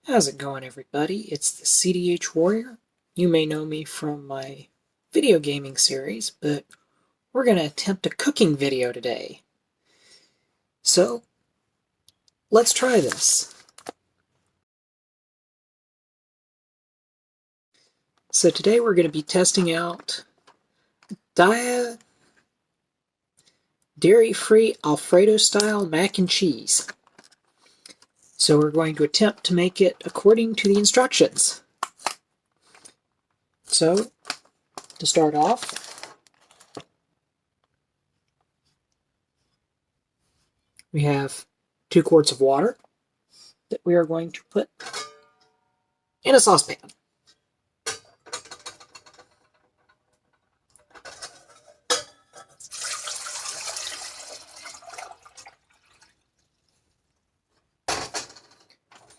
How's it going, everybody? It's the CDH Warrior. You may know me from my video gaming series, but we're going to attempt a cooking video today. So, let's try this. So today we're going to be testing out Daiya dairy-free Alfredo style mac and cheese. So we're going to attempt to make it according to the instructions. So, to start off, we have 2 quarts of water that we are going to put in a saucepan.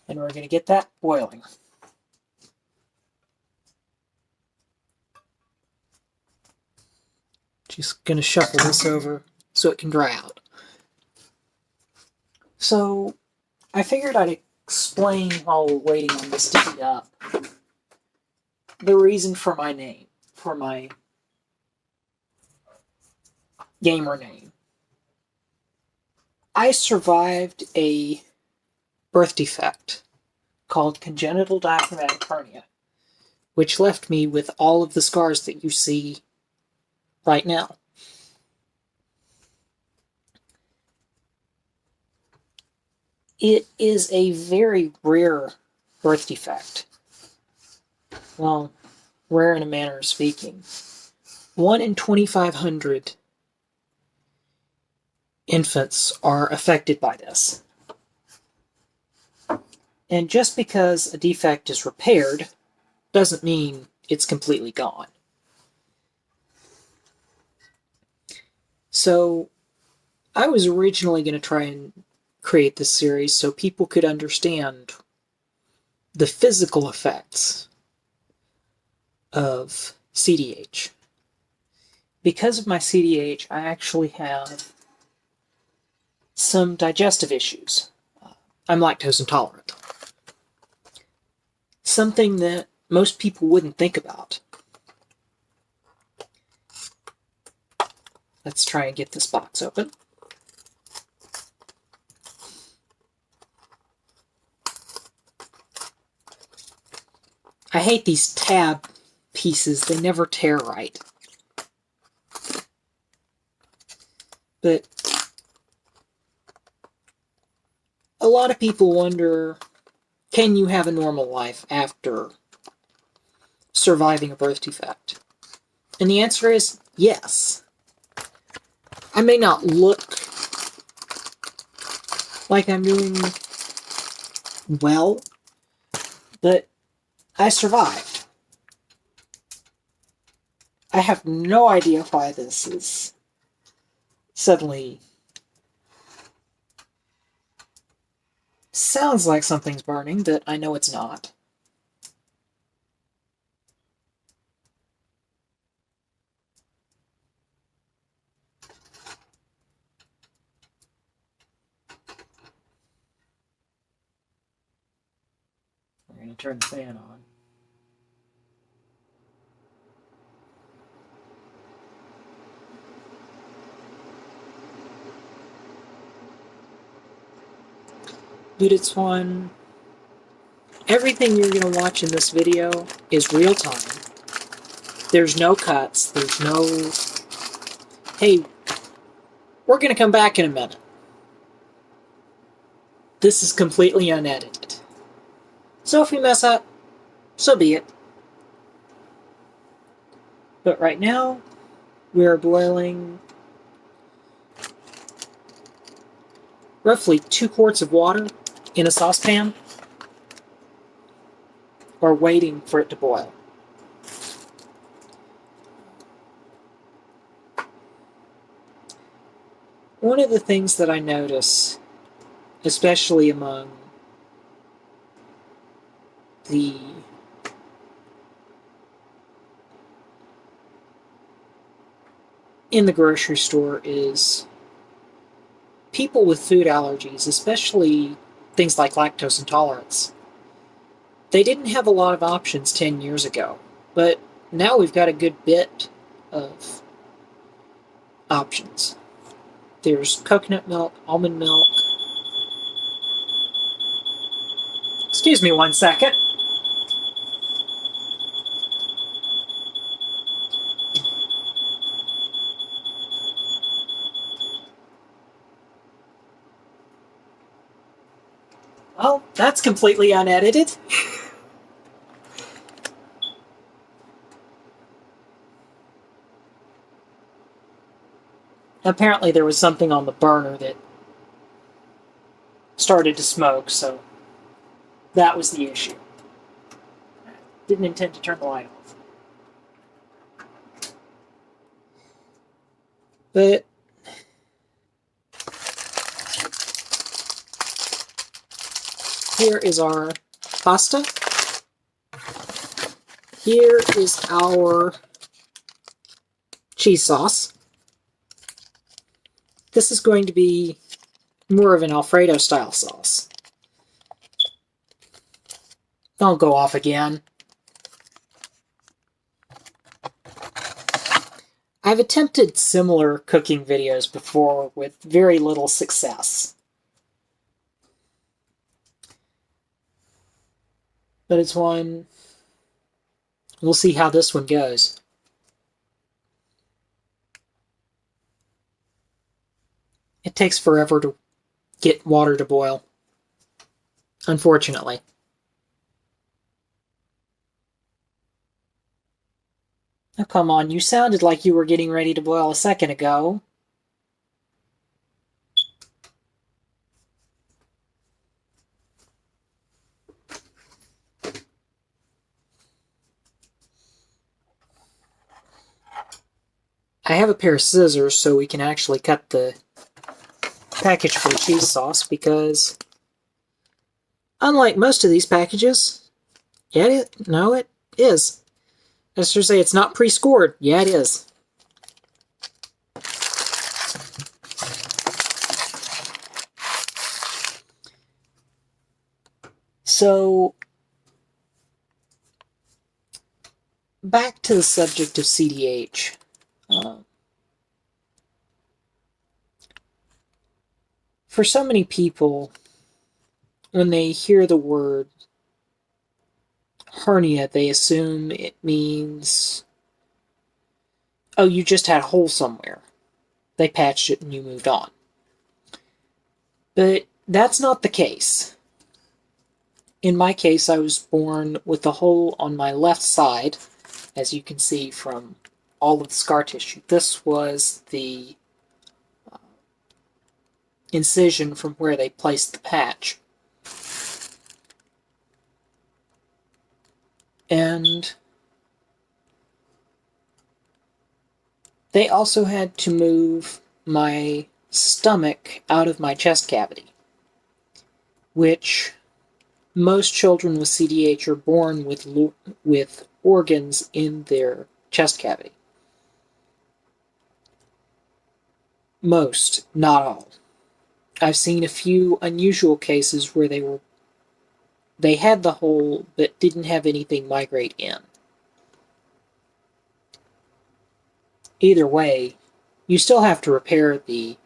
And we're going to get that boiling. Just going to shuffle this over so it can dry out. So, I figured I'd explain while we're waiting on this to heat up the reason for my name, for my gamer name. I survived a birth defect called congenital diaphragmatic hernia, which left me with all of the scars that you see right now. It is a very rare birth defect. Well, rare in a manner of speaking. 1 in 2,500 infants are affected by this. And just because a defect is repaired doesn't mean it's completely gone. So, I was originally going to try and create this series so people could understand the physical effects of CDH. Because of my CDH, I actually have some digestive issues. I'm lactose intolerant. Something that most people wouldn't think about. Let's try and get this box open. I hate these tab pieces. They never tear right. But a lot of people wonder, can you have a normal life after surviving a birth defect? And the answer is yes. I may not look like I'm doing well, but I survived. I have no idea why this is suddenly sounds like something's burning, but I know it's not. We're going to turn the fan on. But it's one. Everything you're going to watch in this video is real time. There's no cuts. There's no, hey, we're going to come back in a minute. This is completely unedited. So if we mess up, so be it. But right now, we're boiling roughly 2 quarts of water in a saucepan, or waiting for it to boil. One of the things that I notice, especially among in the grocery store, is people with food allergies, especially things like lactose intolerance, They didn't have a lot of options 10 years ago, but now we've got a good bit of options. There's coconut milk, almond milk. Excuse me 1 second. Well, that's completely unedited. Apparently there was something on the burner that started to smoke, so that was the issue. Didn't intend to turn the light off. But here is our pasta. Here is our cheese sauce. This is going to be more of an Alfredo style sauce. Don't go off again. I've attempted similar cooking videos before with very little success. But it's one... We'll see how this one goes. It takes forever to get water to boil, unfortunately. Oh, come on, you sounded like you were getting ready to boil a second ago. I have a pair of scissors so we can actually cut the package for the cheese sauce, because unlike most of these packages, it is. I should say it's not pre-scored. Yeah, it is. So, back to the subject of CDH. For so many people, when they hear the word hernia, they assume it means, oh, you just had a hole somewhere. They patched it and you moved on. But that's not the case. In my case, I was born with a hole on my left side, as you can see from all of the scar tissue. This was the incision from where they placed the patch. And they also had to move my stomach out of my chest cavity, which most children with CDH are born with organs in their chest cavity. Most, not all. I've seen a few unusual cases where they had the hole but didn't have anything migrate in. Either way, you still have to repair the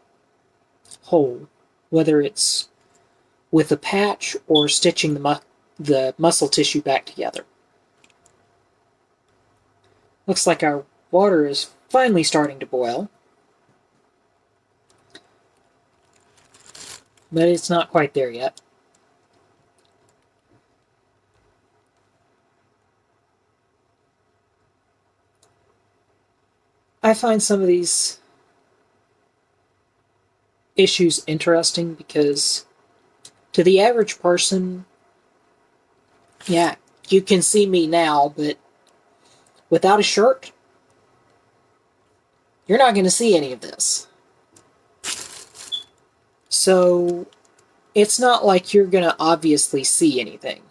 hole, whether it's with a patch or stitching the muscle tissue back together. Looks like our water is finally starting to boil, but it's not quite there yet. I find some of these issues interesting because to the average person, yeah, you can see me now, but without a shirt, you're not going to see any of this. So it's not like you're going to obviously see anything.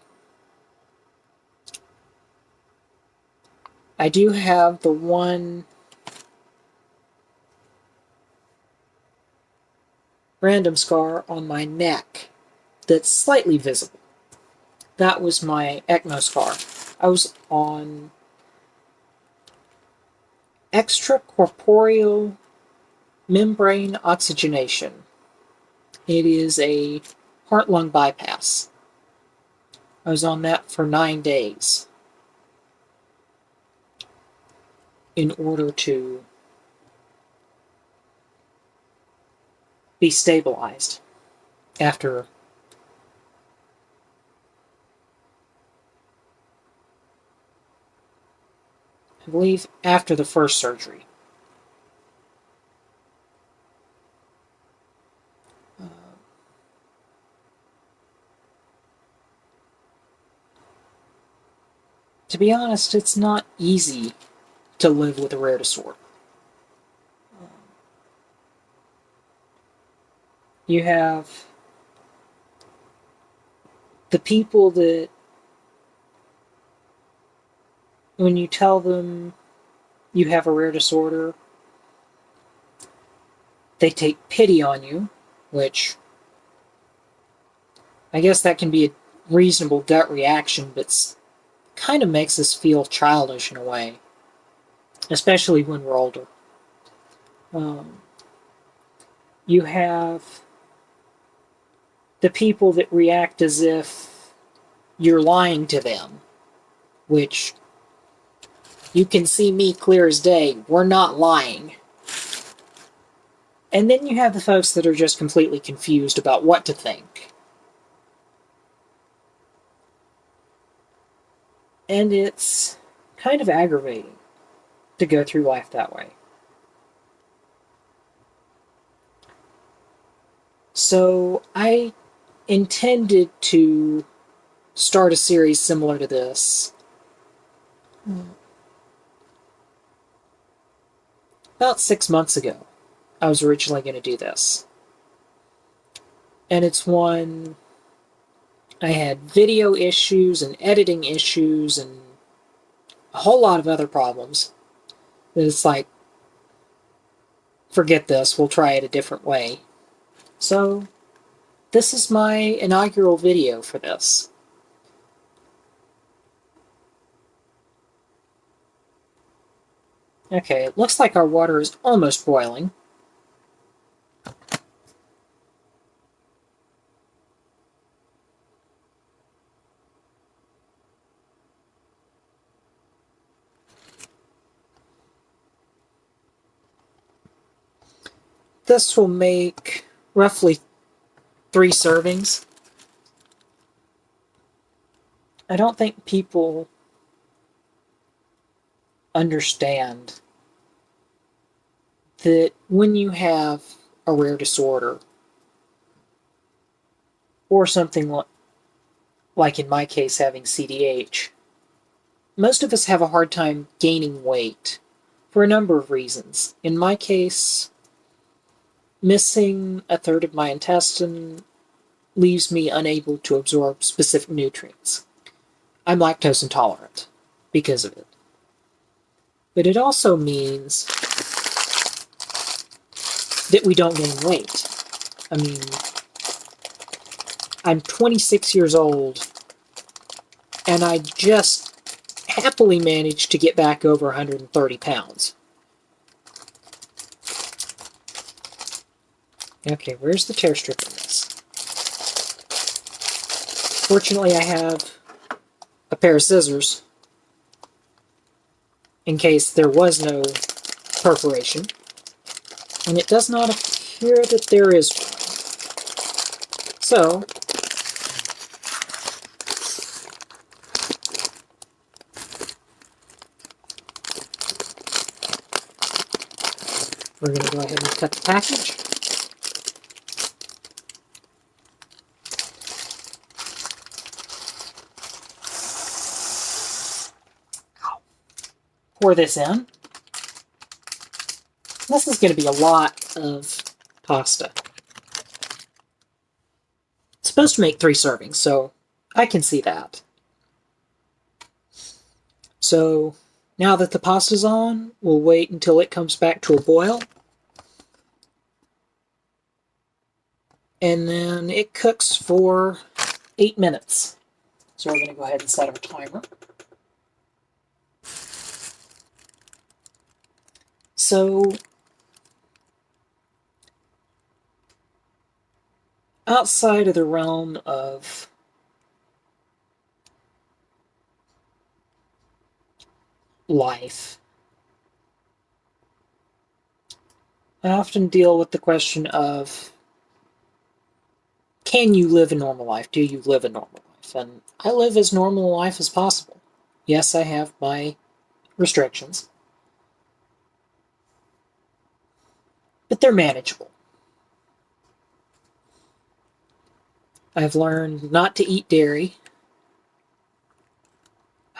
I do have the one random scar on my neck that's slightly visible. that was my ECMO scar. I was on extracorporeal membrane oxygenation. It is a heart-lung bypass. I was on that for 9 days in order to be stabilized after I believe after the first surgery. To be honest, it's not easy to live with a rare disorder. You have the people that, when you tell them you have a rare disorder, they take pity on you, which I guess that can be a reasonable gut reaction, but kind of makes us feel childish in a way, especially when we're older. You have the people that react as if you're lying to them, which you can see me clear as day. We're not lying. And then you have the folks that are just completely confused about what to think. And it's kind of aggravating to go through life that way. So I intended to start a series similar to this about 6 months ago. I was originally going to do this. And it's one I had video issues and editing issues and a whole lot of other problems. That it's like, forget this, we'll try it a different way. So, this is my inaugural video for this. Okay, it looks like our water is almost boiling. This will make roughly 3 servings. I don't think people understand that when you have a rare disorder, or something like in my case having CDH, most of us have a hard time gaining weight for a number of reasons. In my case, missing a third of my intestine leaves me unable to absorb specific nutrients. I'm lactose intolerant because of it. But it also means that we don't gain weight. I mean, I'm 26 years old, and I just happily managed to get back over 130 pounds. Okay, where's the tear strip in this? Fortunately, I have a pair of scissors in case there was no perforation. And it does not appear that there is one. So, we're going to go ahead and cut the package. Pour this in. This is going to be a lot of pasta. It's supposed to make 3 servings, so I can see that. So now that the pasta's on, we'll wait until it comes back to a boil. And then it cooks for 8 minutes. So we're going to go ahead and set our timer. So outside of the realm of life, I often deal with the question of, can you live a normal life? Do you live a normal life? And I live as normal a life as possible. Yes, I have my restrictions, but they're manageable. I've learned not to eat dairy.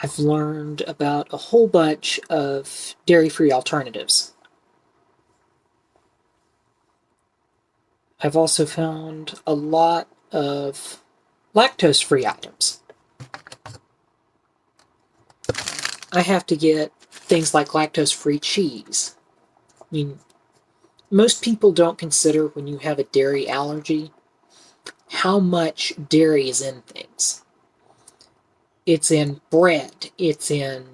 I've learned about a whole bunch of dairy-free alternatives. I've also found a lot of lactose-free items. I have to get things like lactose-free cheese. I mean, most people don't consider when you have a dairy allergy how much dairy is in things. It's in bread. It's in,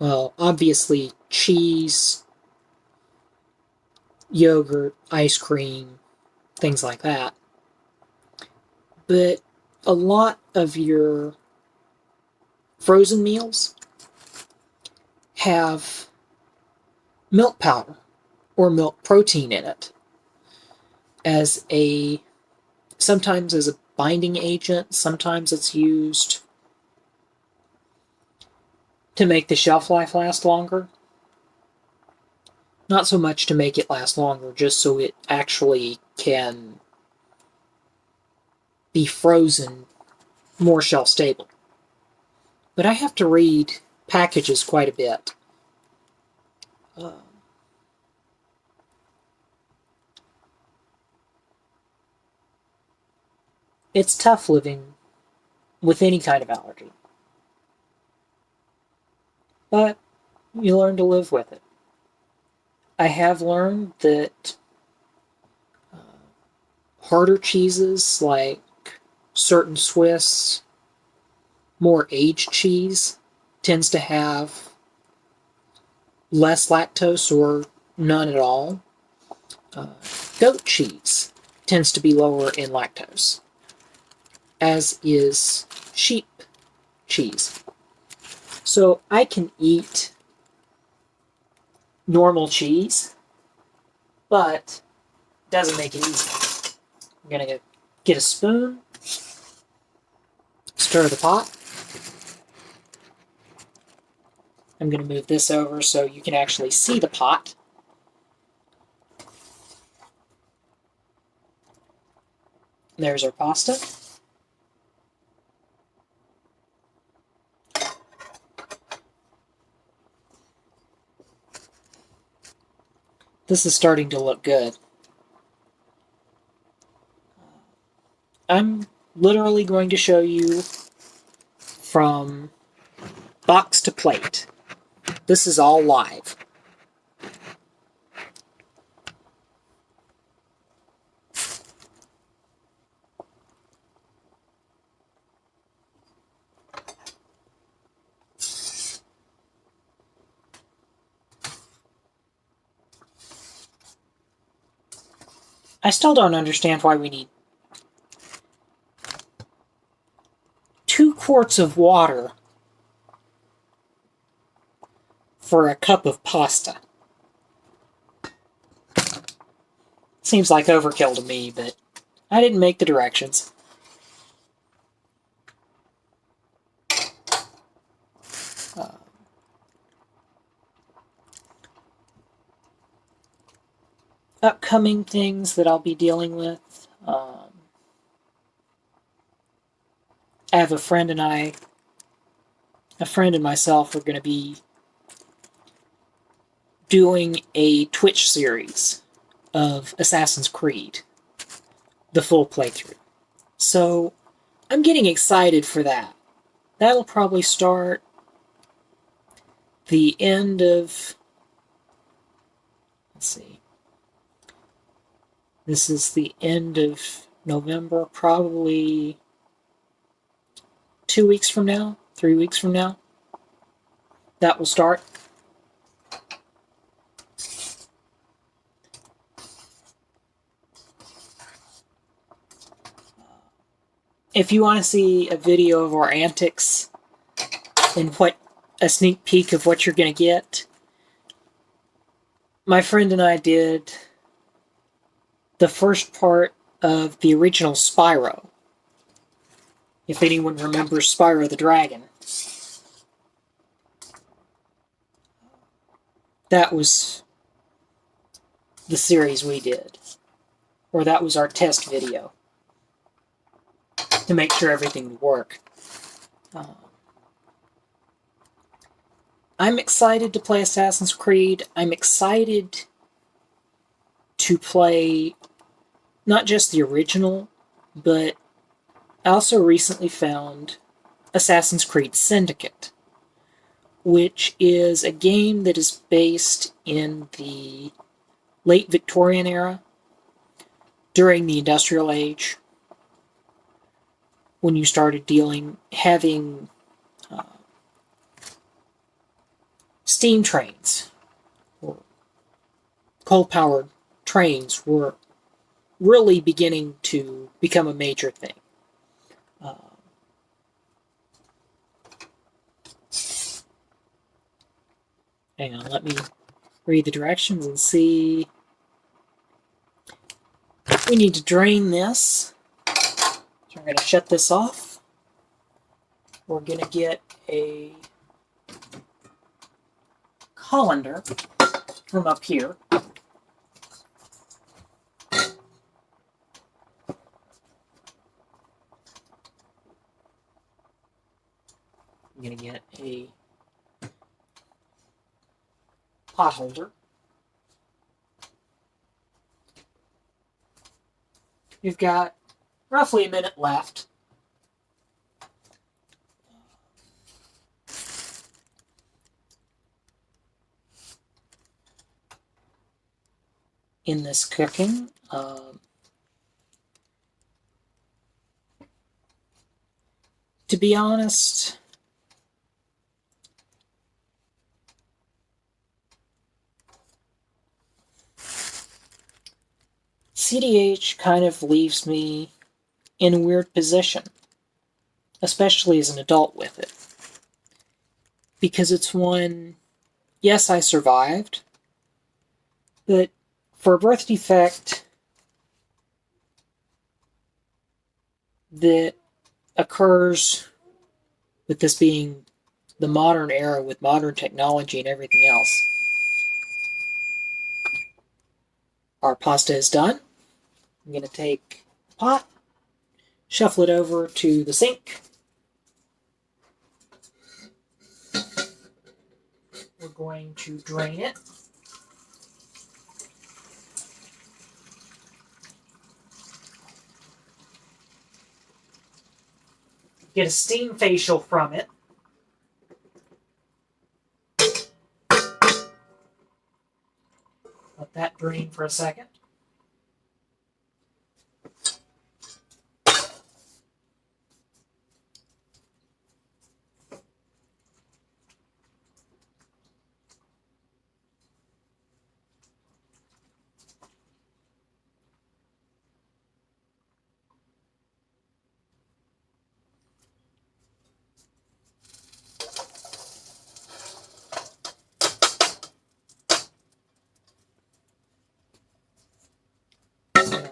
well, obviously cheese, yogurt, ice cream, things like that. But a lot of your frozen meals have milk powder or milk protein in it sometimes as a binding agent, sometimes it's used to make the shelf life last longer. Not so much to make it last longer, just so it actually can be frozen more shelf stable. But I have to read packages quite a bit. It's tough living with any kind of allergy. But you learn to live with it. I have learned that harder cheeses like certain Swiss, more aged cheese tends to have less lactose or none at all. Goat cheese tends to be lower in lactose, as is sheep cheese. So I can eat normal cheese, but it doesn't make it easy. I'm going to get a spoon, stir the pot. I'm going to move this over so you can actually see the pot. There's our pasta. This is starting to look good. I'm literally going to show you from box to plate. This is all live. I still don't understand why we need 2 quarts of water for a cup of pasta. Seems like overkill to me, but I didn't make the directions. Upcoming things that I'll be dealing with. I have a friend and myself are going to be doing a Twitch series of Assassin's Creed, the full playthrough. So I'm getting excited for that. That'll probably start the end of, let's see, this is the end of November, probably 2 weeks from now, 3 weeks from now, that will start. If you want to see a video of our antics and a sneak peek of what you're going to get, my friend and I did the first part of the original Spyro. If anyone remembers Spyro the Dragon. That was the series we did. Or that was our test video. To make sure everything would work. I'm excited to play Assassin's Creed. I'm excited to play not just the original, but I also recently found Assassin's Creed Syndicate, which is a game that is based in the late Victorian era, during the Industrial Age, when you started having steam trains, or coal-powered trains were really beginning to become a major thing. Hang on, let me read the directions and see. We need to drain this. So we're going to shut this off. We're going to get a colander from up here. I'm going to get a pot holder. You've got roughly a minute left. In this cooking. To be honest, CDH kind of leaves me in a weird position, especially as an adult with it. Because it's one, yes, I survived, but for a birth defect that occurs with this being the modern era with modern technology and everything else, our pasta is done. I'm going to take the pot, shuffle it over to the sink. We're going to drain it. Get a steam facial from it. Let that drain for a second.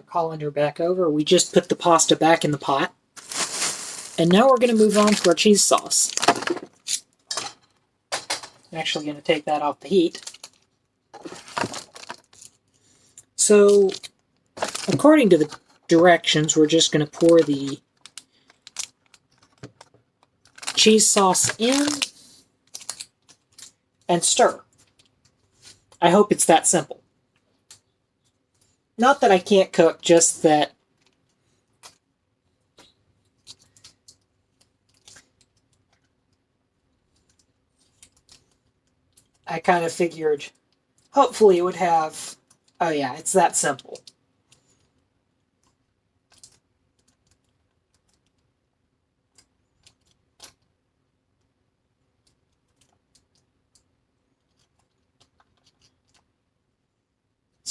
Colander back over. We just put the pasta back in the pot. And now we're going to move on to our cheese sauce. I'm actually going to take that off the heat. So, according to the directions, we're just going to pour the cheese sauce in and stir. I hope it's that simple. Not that I can't cook, just that I kind of figured hopefully it would have, oh yeah, it's that simple.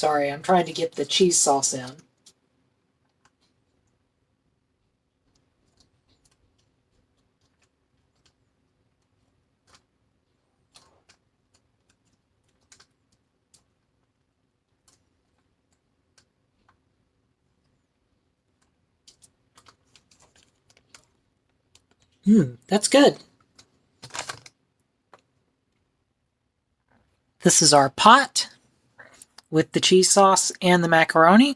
Sorry, I'm trying to get the cheese sauce in. That's good. This is our pot with the cheese sauce and the macaroni.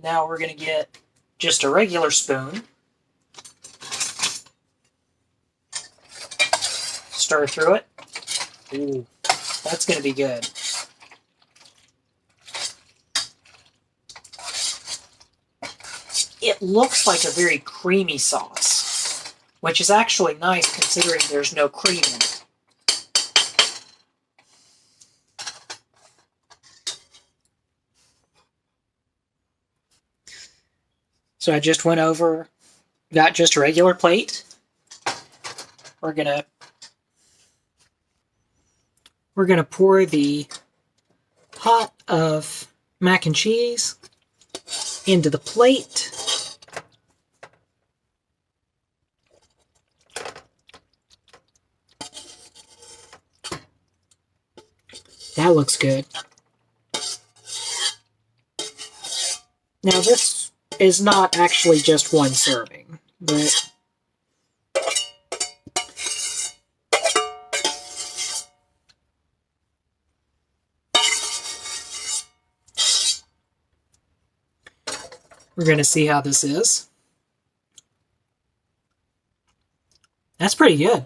Now we're going to get just a regular spoon. Stir through it. Ooh, that's going to be good. It looks like a very creamy sauce, which is actually nice considering there's no cream in it. So I just went over, got just a regular plate. We're gonna pour the pot of mac and cheese into the plate. That looks good. Now this is not actually just one serving, but we're going to see how this is. That's pretty good.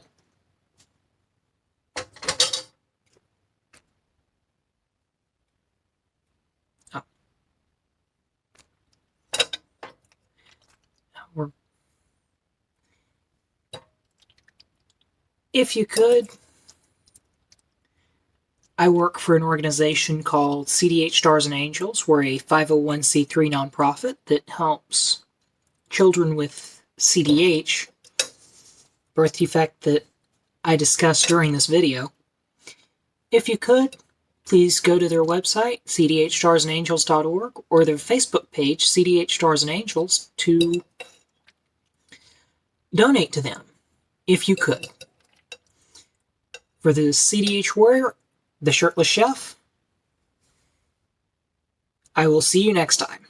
If you could, I work for an organization called CDH Stars and Angels. We're a 501c3 nonprofit that helps children with CDH, birth defect that I discussed during this video. If you could, please go to their website, cdhstarsandangels.org, or their Facebook page, CDH Stars and Angels, to donate to them, if you could. For the CDH Warrior, the Shirtless Chef, I will see you next time.